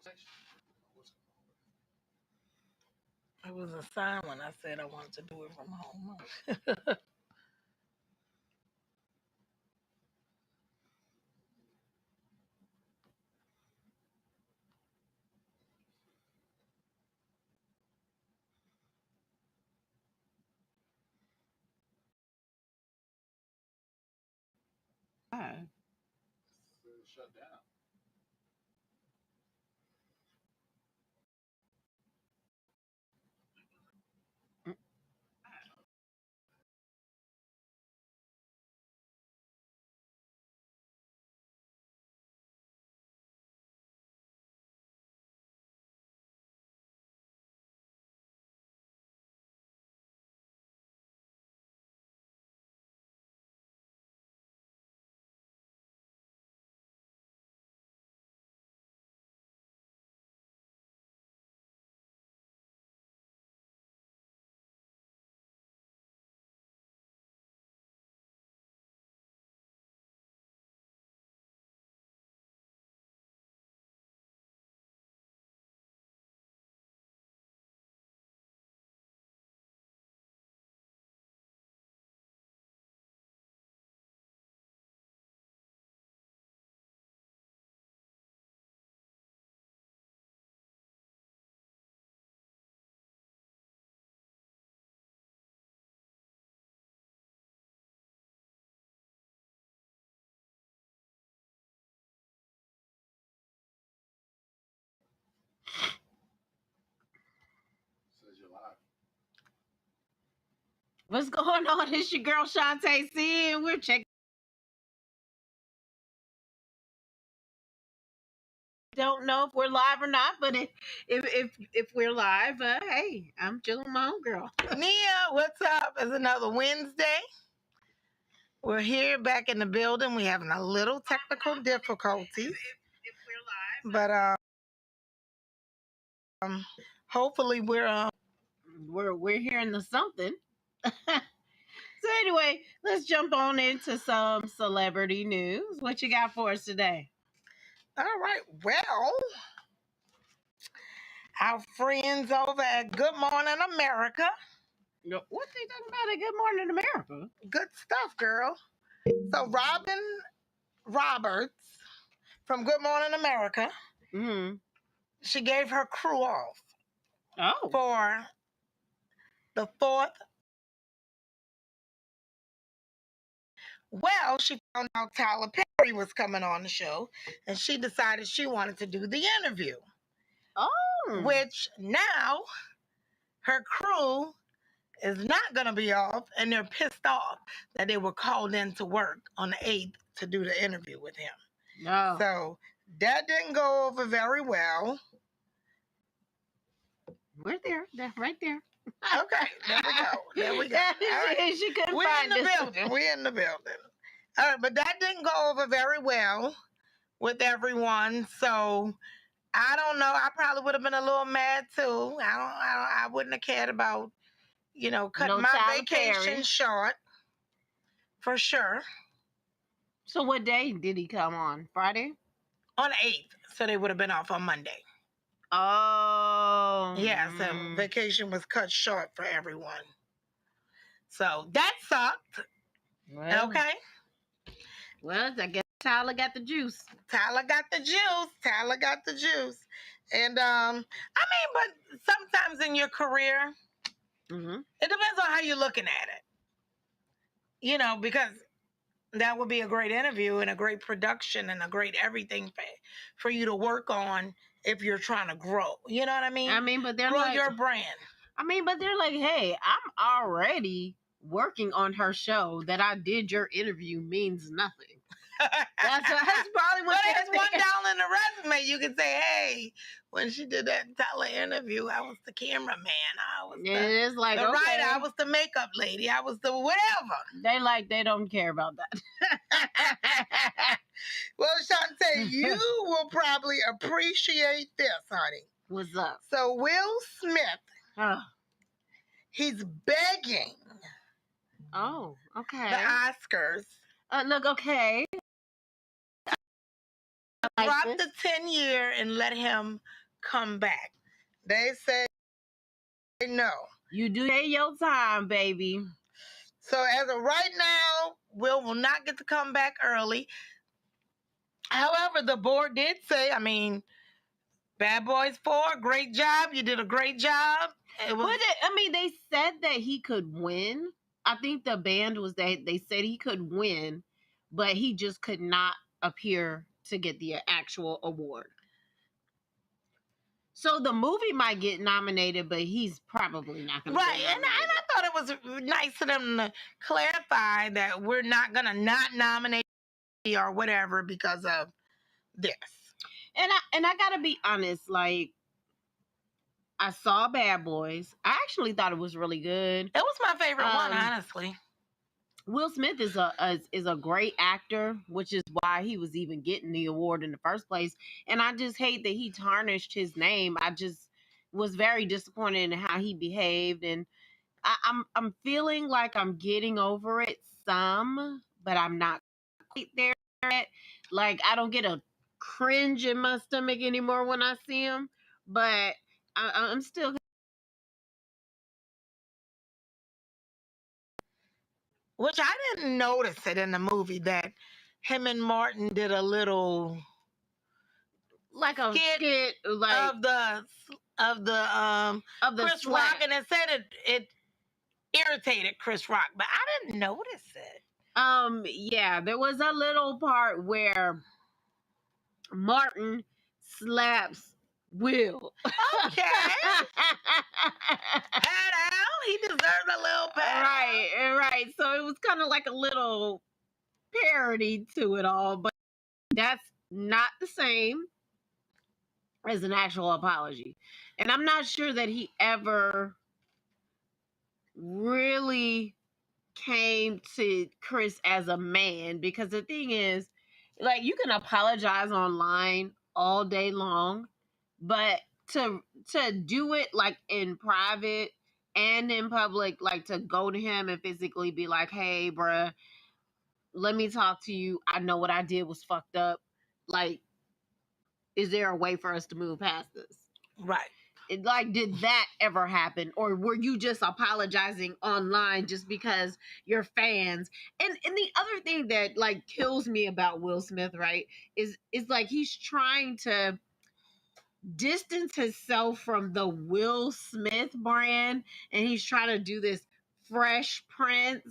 It was a sign when I said I wanted to do it from home. Hi. What's going on? It's your girl Shantae C, and we're checking. Don't know if we're live or not, but if we're live, hey, I'm chilling my own girl. Nia, what's up? It's another Wednesday. We're here back in the building. We're having a little technical difficulties, but hopefully We're hearing the something. So anyway, let's jump on into some celebrity news. What you got for us today? all right. Well, our friends over at Good Morning America, What they talking about at Good Morning America? good stuff, girl. So Robin Roberts from Good Morning America, Mm-hmm. she gave her crew off Oh. for the fourth. Well, she found out Tyler Perry was coming on the show, and she decided she wanted to do the interview. Oh. Which now her crew is not going to be off, and they're pissed off that they were called in to work on the 8th to do the interview with him. No. So that didn't go over very well. We're there. Right there. Okay, there we go. There we go. All right. She couldn't We're find in the us. building. We're in the building. All right, but that didn't go over very well with everyone. So I don't know. I probably would have been a little mad too. I wouldn't have cared about, cutting No my Tyler vacation Perry. short for sure So what day did he come on? Friday? on the 8th. So they would have been off on Monday. Oh. Yeah, so vacation was cut short for everyone. So that sucked. Well, Okay. well, I guess Tyler got the juice. Tyler got the juice. Tyler got the juice. And but sometimes in your career, Mm-hmm. it depends on how you're looking at it. Because that would be a great interview and a great production and a great everything for you to work on if you're trying to grow. You know what I mean? I mean, but they're grow like, your brand. I mean, but they're like, hey, I'm already working on her show. That I did your interview means nothing. That's probably what. But it's one down in the resume. You can say, hey, when she did that Tyler interview, I was the cameraman. I was it's like, the okay. writer. I was the makeup lady. I was the whatever. They don't care about that. Well, Shantae, you will probably appreciate this, honey. What's up? So Will Smith, Oh, he's begging okay. the Oscars. Look, okay. drop this. the 10-year and let him come back. They say no. You do take your time, baby. So as of right now, Will not get to come back early. However, the board did say, I mean, Bad Boys 4, great job. You did a great job. They said that he could win. I think the band was that they said he could win, but he just could not appear to get the actual award. So the movie might get nominated, but he's probably not going to Right, and I thought it was nice of them to clarify that we're not going to not nominate or whatever because of this. And I got to be honest, like, I saw Bad Boys. I actually thought it was really good. It was my favorite one, honestly. Will Smith is a great actor, which is why he was even getting the award in the first place. And I just hate that he tarnished his name. I just was very disappointed in how he behaved, and I'm feeling like I'm getting over it some, but I'm not quite there yet. Like, I don't get a cringe in my stomach anymore when I see him, but I'm still. Which I didn't notice it in the movie that him and Martin did a little Like a skit like of the Chris slap. Rock, and it said it irritated Chris Rock, but I didn't notice it. Yeah, there was a little part where Martin slaps Will. Okay. Pat out. He deserved a little pat. Right. So it was kind of like a little parody to it all, but that's not the same as an actual apology. And I'm not sure that he ever really came to Chris as a man, because the thing is, like, you can apologize online all day long, but to do it like in private and in public, like to go to him and physically be like, hey bruh, let me talk to you, I know what I did was fucked up, like, is there a way for us to move past this? Right. Like, did that ever happen, or were you just apologizing online just because you're fans? And the other thing that like kills me about Will Smith, right, is like he's trying to distance himself from the Will Smith brand, and he's trying to do this Fresh Prince,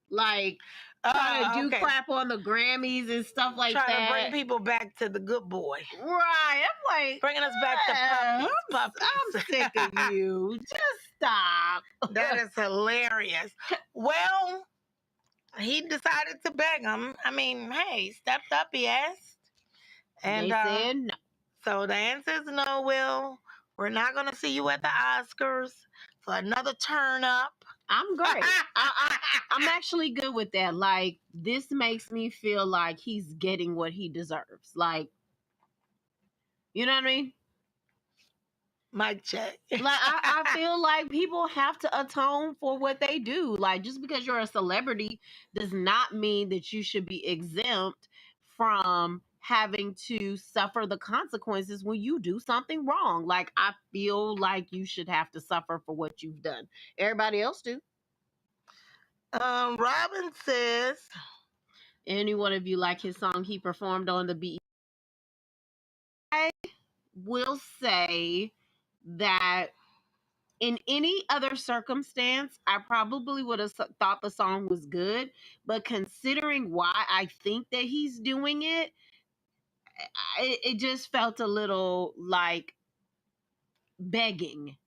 like trying to do crap on the Grammys and stuff like that. Trying to bring people back to the good boy. Right. I'm like, bringing us back to puppies. I'm sick of you. Just stop. That is hilarious. Well, he decided to beg him. I mean, hey, stepped up, he asked. And they said no. So the answer is no, Will. We're not going to see you at the Oscars for another turn up. I'm great. I'm actually good with that. Like, this makes me feel like he's getting what he deserves. Like, you know what I mean? Mic check. Like, I feel like people have to atone for what they do. Like, just because you're a celebrity does not mean that you should be exempt from having to suffer the consequences when you do something wrong. Like, I feel like you should have to suffer for what you've done. Everybody else do. Robin says, any one of you like his song he performed on the BET? I will say that in any other circumstance, I probably would have thought the song was good, but considering why I think that he's doing it, it just felt a little like begging.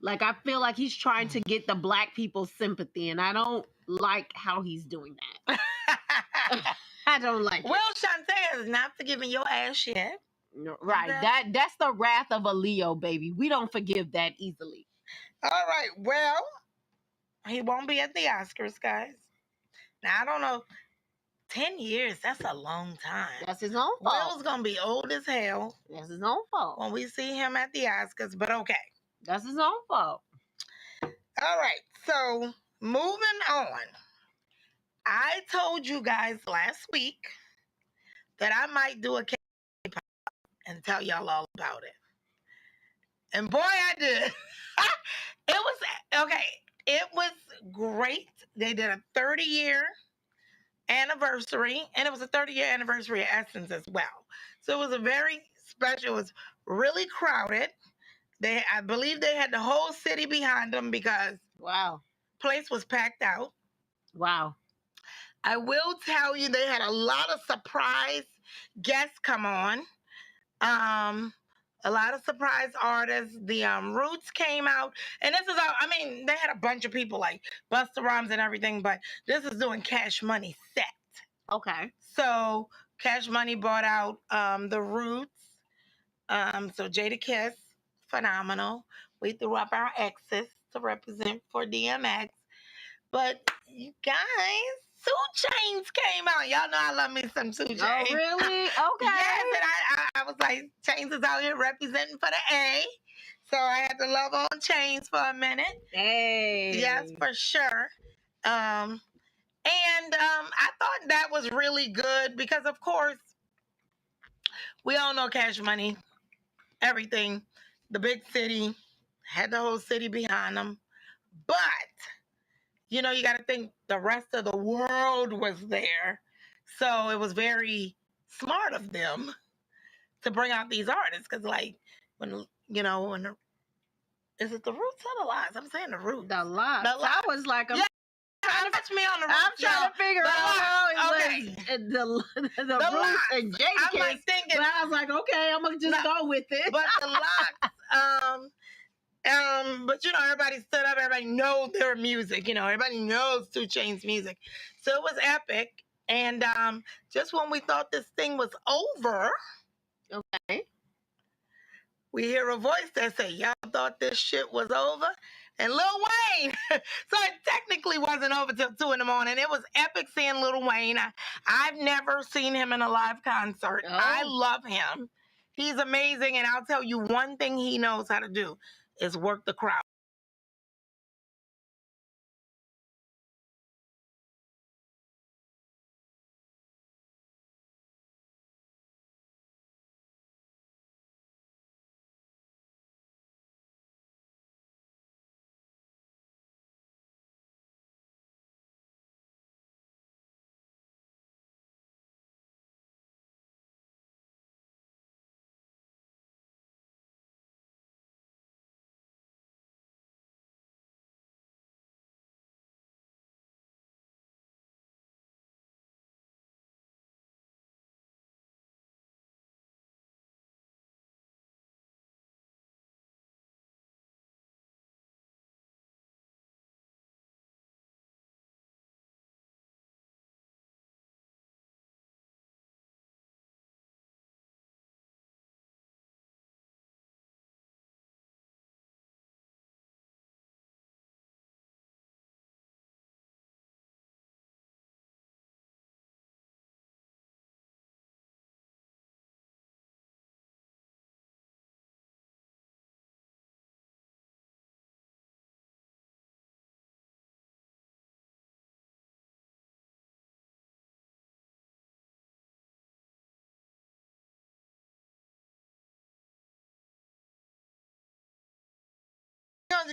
Like, I feel like he's trying to get the black people's sympathy, and I don't like how he's doing that. I don't like Well, Shantae is not forgiving your ass yet. Right. That's the wrath of a Leo, baby. We don't forgive that easily. All right. Well, he won't be at the Oscars, guys. Now, I don't know. 10 years, that's a long time. That's his own fault. Will's going to be old as hell. That's his own fault. When we see him at the Oscars, but okay. That's his own fault. All right. So, moving on. I told you guys last week that I might do a K and tell y'all all about it. And boy, I did. It was, okay, it was great. They did a 30-year anniversary, and it was a 30-year anniversary of Essence as well. So it was a very special, it was really crowded. I believe they had the whole city behind them because Wow. place was packed out. Wow. I will tell you they had a lot of surprise guests come on. A lot of surprise artists. The Roots came out, and this is all. I mean, they had a bunch of people like Busta Rhymes and everything, but this is doing Cash Money set. Okay. So Cash Money brought out the Roots. So Jadakiss, phenomenal. We threw up our X's to represent for DMX. But you guys, 2 Chainz came out. Y'all know I love me some 2 Chainz. Oh, really? Okay. Yes, and I was like, Chainz is out here representing for the A. So I had to love on Chainz for a minute. Hey. Yes, for sure. And I thought that was really good because, of course, we all know Cash Money, everything. The big city, had the whole city behind them. But you know, you got to think the rest of the world was there. So it was very smart of them to bring out these artists. Because, like, when, you know, is it the Roots or the Lox? I'm saying the Roots. The Lox. The Lox. I was like, Yeah, touch me on the Roots. I'm trying to figure out how it okay. was the Roots Lox. and Jadakiss. I'm like thinking. But I was like, okay, I'm going to just go with it. But the Lox, but you know, everybody stood up, everybody knows their music, you know, everybody knows 2 Chainz music. So it was epic. And just when we thought this thing was over, Okay. we hear a voice that say, y'all thought this shit was over? And Lil Wayne. So it technically wasn't over till 2 in the morning. It was epic seeing Lil Wayne. I've never seen him in a live concert. Oh. I love him. He's amazing. And I'll tell you one thing he knows how to do is work the crowd.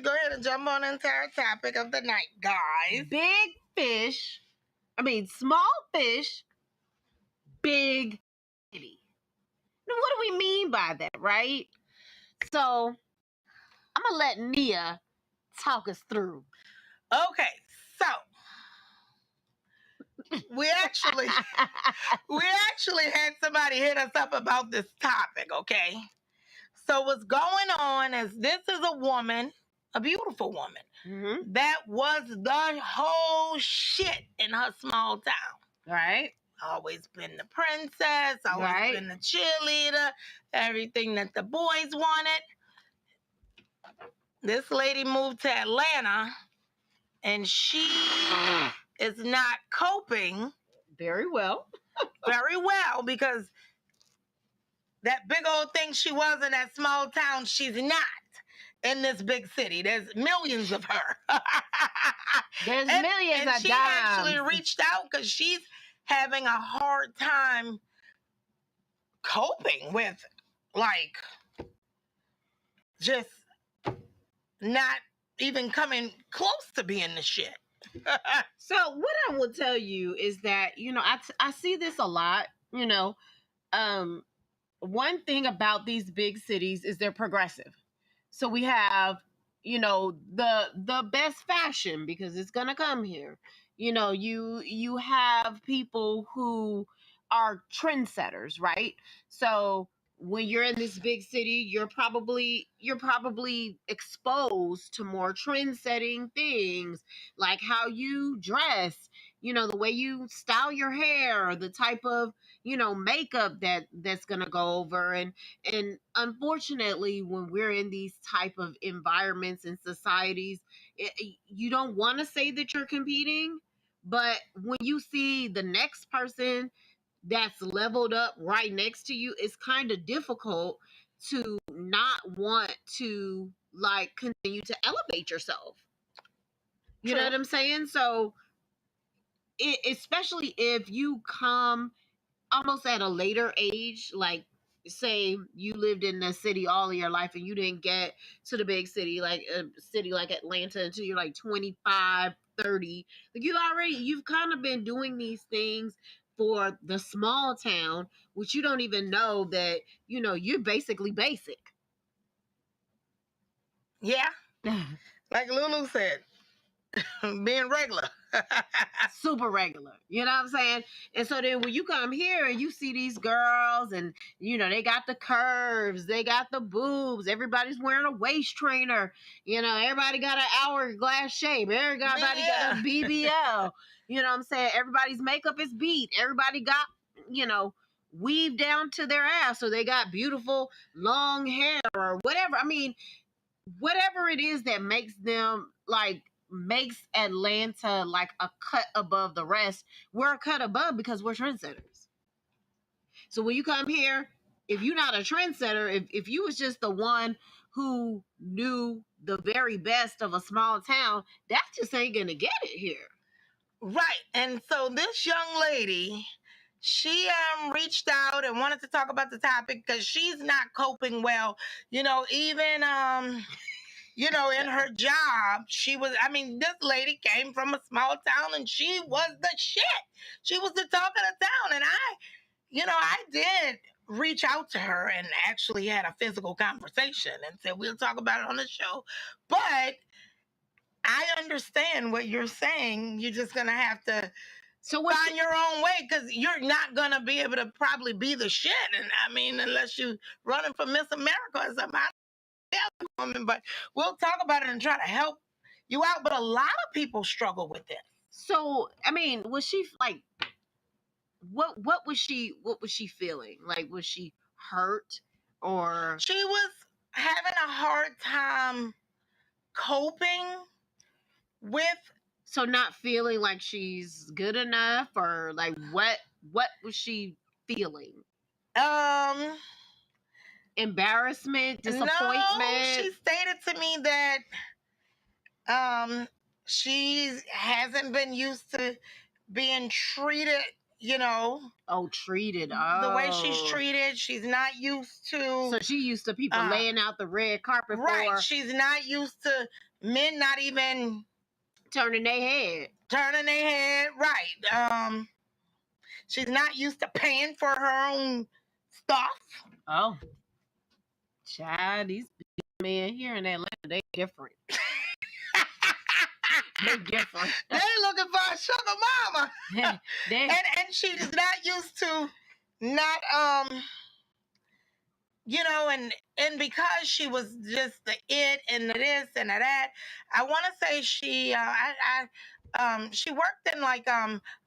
Go ahead and jump on into our topic of the night, guys. Big fish. Small fish, big city. Now, what do we mean by that, right? So, I'm going to let Nia talk us through. Okay, so we actually had somebody hit us up about this topic, okay? So what's going on is this is a woman, a beautiful woman, that was the whole shit in her small town. Right. Always been the princess, always been the cheerleader, everything that the boys wanted. This lady moved to Atlanta, and she is not coping very well because that big old thing she was in that small town, she's not in this big city. There's millions of her. There's millions of she actually reached out because she's having a hard time coping with like just not even coming close to being the shit. So what I will tell you is that, I see this a lot, um, one thing about these big cities is they're progressive. So we have, the best fashion because it's gonna come here. You have people who are trendsetters, right? So when you're in this big city, you're probably exposed to more trend setting things, like how you dress, the way you style your hair, the type of makeup that's gonna go over. And unfortunately, when we're in these type of environments and societies, you don't want to say that you're competing, but when you see the next person that's leveled up right next to you, it's kind of difficult to not want to like continue to elevate yourself. You know True. what I'm saying? So especially if you come almost at a later age, like say you lived in the city all of your life and you didn't get to the big city, like a city like Atlanta, until you're like 25, 30. Like you've kind of been doing these things for the small town, which you don't even know that, you're basically basic. Yeah, like Lulu said, being regular. Super regular. You know what I'm saying? And so then when you come here and you see these girls and they got the curves, they got the boobs, everybody's wearing a waist trainer, everybody got an hourglass shape, everybody got a BBL. You know what I'm saying? Everybody's makeup is beat. Everybody got, weave down to their ass, so they got beautiful long hair or whatever. I mean, whatever it is that makes them like makes Atlanta like a cut above the rest, we're a cut above because we're trendsetters. So when you come here, if you're not a trendsetter, if you was just the one who knew the very best of a small town, that just ain't gonna get it here. Right. And so this young lady, she reached out and wanted to talk about the topic because she's not coping well. Even in her job, this lady came from a small town and she was the shit. She was the talk of the town. And I did reach out to her and actually had a physical conversation and said, we'll talk about it on the show. But I understand what you're saying. You're just going to have to find your own way because you're not going to be able to probably be the shit. And unless you're running for Miss America or something. Woman, but we'll talk about it and try to help you out. But a lot of people struggle with this. So, was she like, what was she feeling? Like, was she hurt, or she was having a hard time coping with, so not feeling like she's good enough, or like what was she feeling? Embarrassment, disappointment? No, she stated to me that she hasn't been used to being treated, treated. The way she's treated. She's not used to. So she used to people laying out the red carpet for her. Right. She's not used to men not even turning their head. Right. She's not used to paying for her own stuff. Oh. Child, these men here in Atlanta, they different. They different. They looking for a sugar mama. And she's not used to not and because she was just the it and the this and the that, I want to say she she worked in like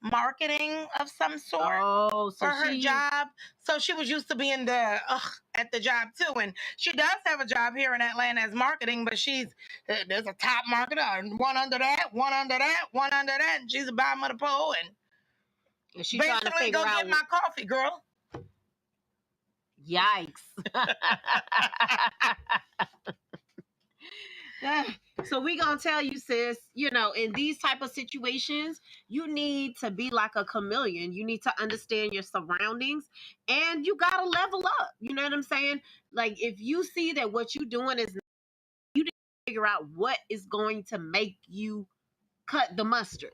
marketing of some sort for her job. So she was used to being at the job too. And she does have a job here in Atlanta as marketing, but there's a top marketer and one under that, one under that, one under that, and she's the bottom of the pole. And she's basically trying to figure go get my coffee, girl. Yikes. So we gonna tell you, sis, you know, in these type of situations, you need to be like a chameleon. You need to understand your surroundings, and you gotta level up. You know what I'm saying? Like if you see that what you doing is, you need to figure out what is going to make you cut the mustard.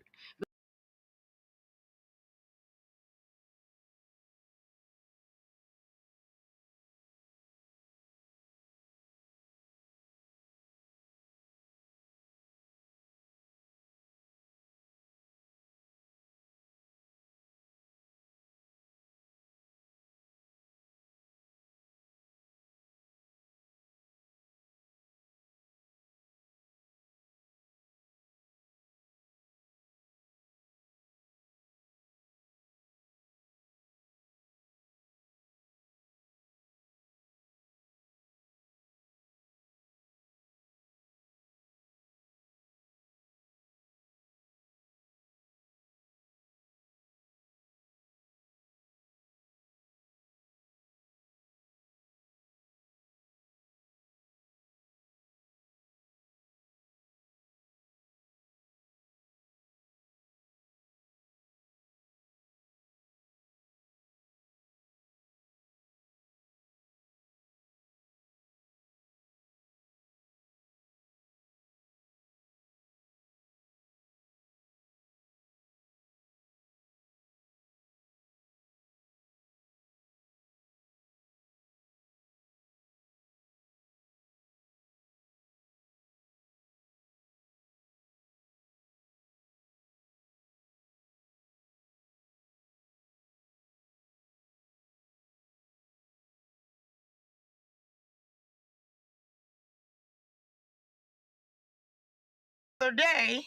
The other day,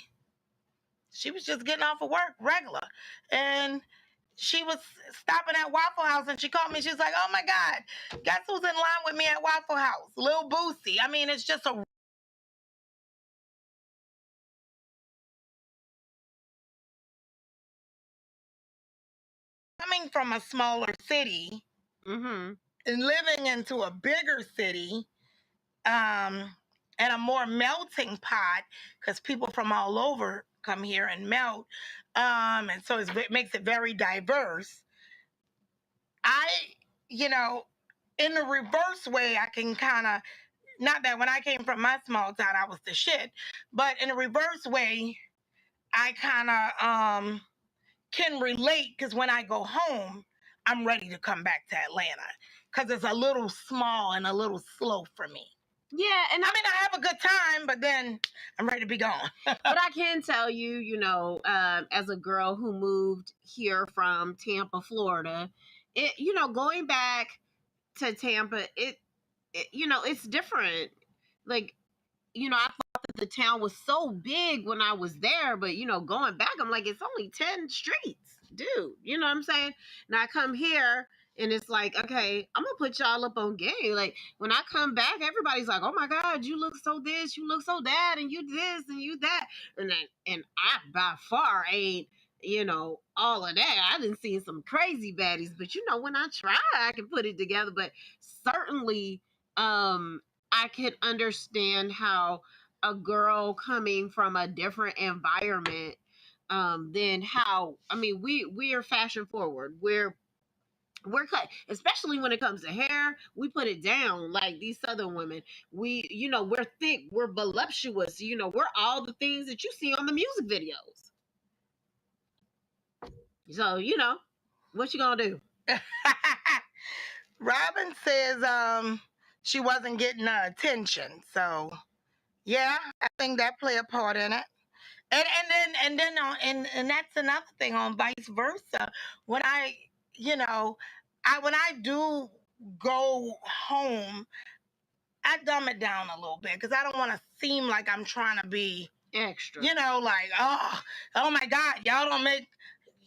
she was just getting off of work regular, and she was stopping at Waffle House, and she called me. She was like, "Oh my God, guess who's in line with me at Waffle House? Lil Boosie." I mean, it's just a coming from a smaller city Mm-hmm. and living into a bigger city, um, and a more melting pot because people from all over come here and melt, and so it makes it very diverse. I, you know, in the reverse way, I can kind of, not that when I came from my small town, I was the shit, but in a reverse way, I kind of can relate because when I go home, I'm ready to come back to Atlanta because it's a little small and a little slow for me. Yeah, and I mean, I have a good time, but then I'm ready to be gone. but I can tell you, you know, as a girl who moved here from Tampa, Florida, it, you know, going back to Tampa, it you know, it's different. Like, you know, I thought that the town was so big when I was there, but you know, going back, I'm like, it's only 10 streets, dude. You know what I'm saying? Now I come here and it's like, okay, I'm gonna put y'all up on game. Like when I come back, everybody's like, oh my God, you look so this, you look so that, and you this and you that. And I by far ain't, you know, all of that. I didn't see some crazy baddies, but you know, when I try, I can put it together. But certainly, I could understand how a girl coming from a different environment, than how, I mean, we are fashion forward. We're cut, especially when it comes to hair. We put it down like these southern women. We, you know, we're thick, we're voluptuous. You know, we're all the things that you see on the music videos. So you know, what you gonna do? Robin says she wasn't getting the attention. So yeah, I think that play a part in it. And then and that's another thing on vice versa. When I, you know, when I do go home, I dumb it down a little bit because I don't want to seem like I'm trying to be, Extra. you know, like, oh my God, y'all don't make,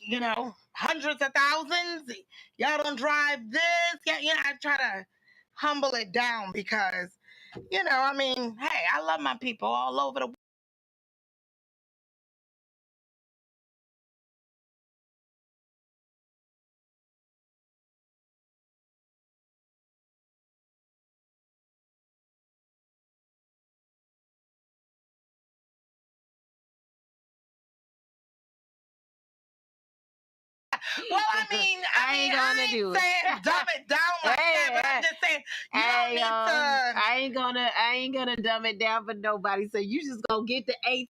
you know, hundreds of thousands. Y'all don't drive this. Yeah, you know, I try to humble it down because, you know, I mean, hey, I love my people all over the Well, I mean, I ain't gonna do it. saying dumb it down like that, but I'm just saying you don't need to. I ain't gonna dumb it down for nobody. So you just gonna get the 8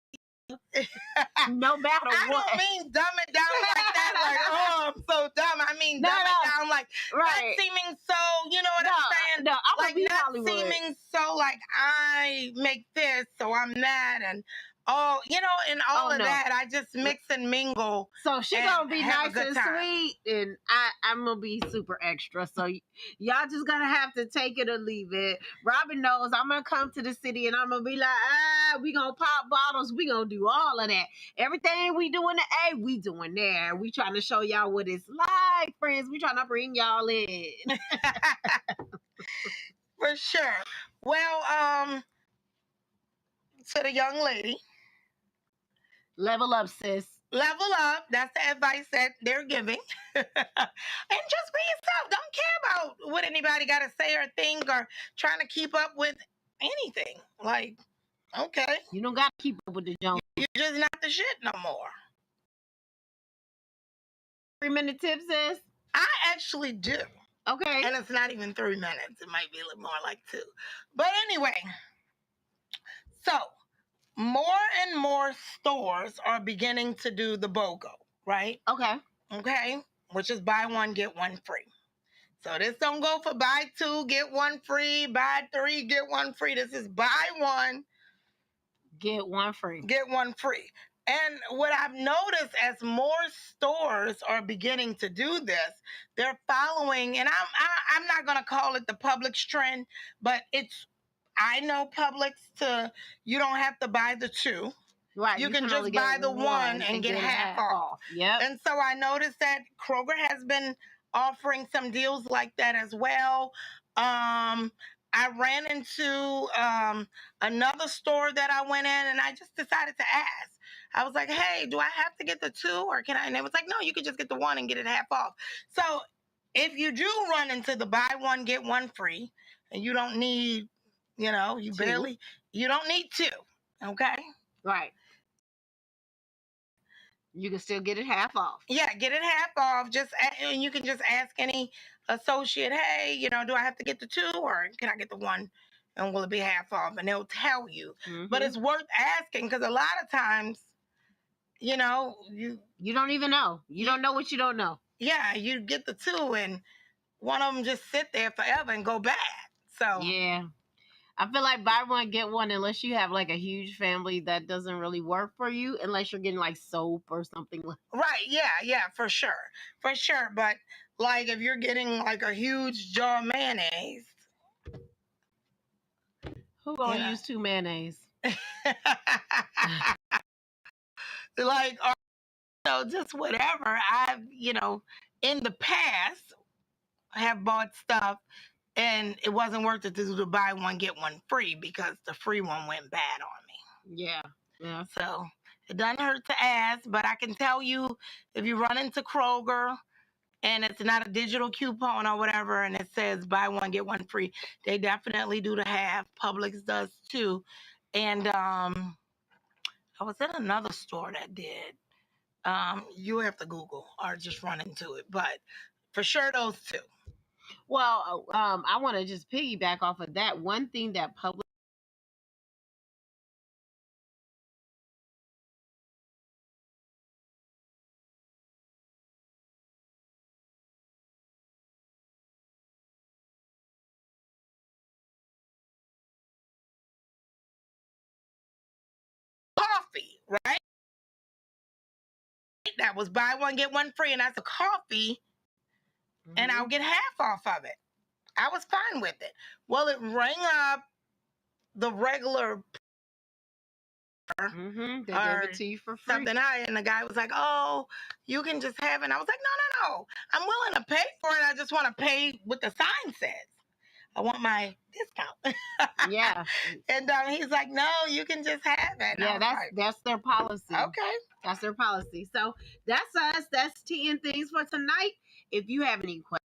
no matter I what. don't mean dumb it down like that, like, oh, I'm so dumb. I mean dumb it down like not seeming so, you know what I'm saying? No, I'm like gonna be not Hollywood. seeming so like I make this, so I'm that, and oh, you know, and all of that. I just mix and mingle. So she and gonna be have a nice good and time. sweet, and I'm gonna be super extra. So y'all just gonna have to take it or leave it. Robin knows I'm gonna come to the city, and I'm gonna be like, we gonna pop bottles, we gonna do all of that. Everything we do in the A, we doing there. We trying to show y'all what it's like, friends. We trying to bring y'all in. For sure. Well, to the young lady, level up, sis. Level up. That's the advice that they're giving. And just be yourself. Don't care about what anybody got to say or think or trying to keep up with anything. Like, okay. You don't got to keep up with the Jones. You're just not the shit no more. 3-minute tip, sis? I actually do. Okay. And it's not even 3 minutes. It might be a little more like 2. But anyway, so more and more stores are beginning to do the BOGO, right? Okay. Which is buy one, get one free. So this don't go for buy 2, get 1 free, buy 3, get 1 free. This is buy 1, get 1 free. Get 1 free. And what I've noticed as more stores are beginning to do this, they're following, and I'm not going to call it the Publix trend, but I know Publix you don't have to buy the 2. Right. You can just buy the 1 and get half off. Yep. And so I noticed that Kroger has been offering some deals like that as well. I ran into another store that I went in, and I just decided to ask. I was like, hey, do I have to get the 2 or can I? And they was like, no, you could just get the 1 and get it half off. So if you do run into the buy 1, get 1 free, and you don't need, you don't need 2. Okay. Right. You can still get it half off. Yeah, get it half off. And you can just ask any associate, hey, do I have to get the 2 or can I get the 1? And will it be half off? And they'll tell you. Mm-hmm. But it's worth asking because a lot of times, you don't even know. You don't know what you don't know. Yeah, you get the 2 and one of them just sit there forever and go bad. So yeah. I feel like buy 1, get 1, unless you have like a huge family, that doesn't really work for you unless you're getting like soap or something. Right. Yeah, for sure. For sure. But like if you're getting like a huge jar of mayonnaise. Who gonna use 2 mayonnaise? Like, just whatever. I've, in the past have bought stuff and it wasn't worth it to do the buy 1, get 1 free because the free one went bad on me. Yeah. So it doesn't hurt to ask, but I can tell you if you run into Kroger and it's not a digital coupon or whatever and it says buy 1, get 1 free, they definitely do the half. Publix does too. And I was in another store that did. You have to Google or just run into it, but for sure those 2. Well, I want to just piggyback off of that. One thing that Publix coffee, right? That was buy 1, get 1 free, and that's a coffee, and I'll get half off of it. I was fine with it. Well, it rang up the regular they gave it to you for free. Something higher, and the guy was like, oh, you can just have it. And I was like, no. I'm willing to pay for it. I just want to pay what the sign says. I want my discount. Yeah. And he's like, no, you can just have it. Yeah, that's their policy. Okay. That's their policy. So that's us. That's 10 things for tonight. If you have any questions,